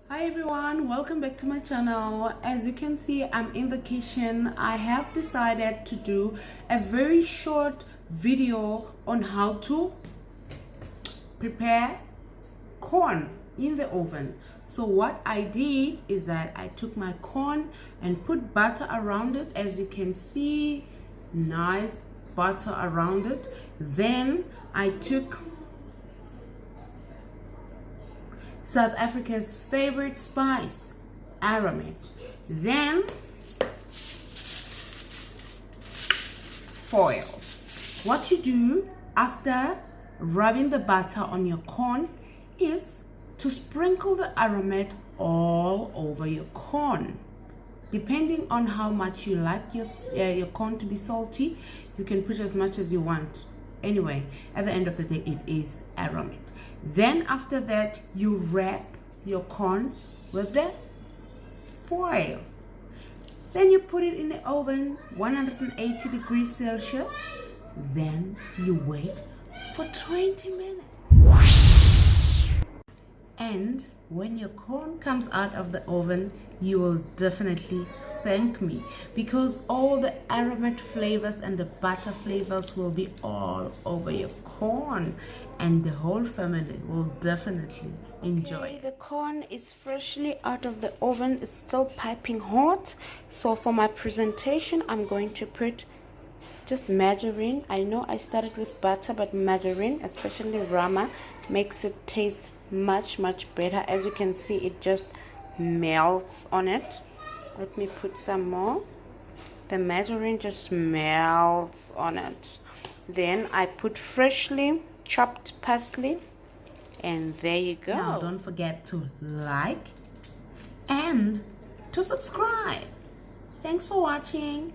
Hi everyone, welcome back to my channel. As you can see, I'm in the kitchen. I have decided to do a very short video on how to prepare corn in the oven. So what I did is that I took my corn and put butter around it. As you can see, nice butter around it. Then I took South Africa's favorite spice, Aromat. Then foil. What you do after rubbing the butter on your corn is to sprinkle the Aromat all over your corn. Depending on how much you like your corn to be salty, you can put as much as you want. Anyway, at the end of the day, it is Aromat. Then after that, you wrap your corn with the foil. Then you put it in the oven, 180 degrees Celsius. Then you wait for 20 minutes. And when your corn comes out of the oven, you will definitely thank me, because all the Aromat flavors and the butter flavors will be all over your corn, and the whole family will definitely enjoy it. The corn is freshly out of the oven. It's still piping hot. So for my presentation, I'm going to put just margarine. I know I started with butter, but margarine, especially Rama, makes it taste much better. As you can see, it just melts on it. Let me put some more. The margarine just melts on it. Then I put freshly chopped parsley, and there you go. Now don't forget to like and to subscribe. Thanks for watching.